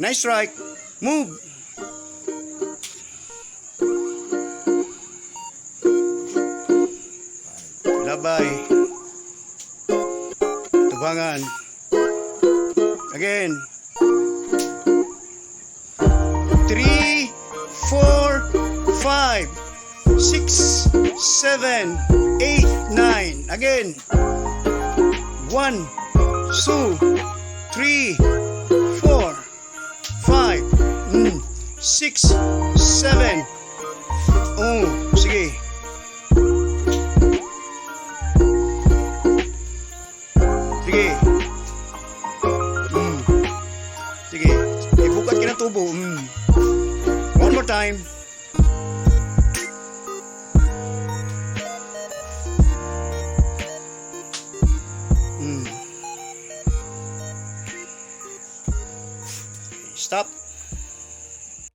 Nice strike. Move. Labay. Tubangan. Again. 3, 4, 5, 6, 7, 8, 9. Again. 1, 2, 3, 4, 5, 6, 7. Oh, sige. Sige. Sige. Ibukat ka ng tubo. One more time. Stop.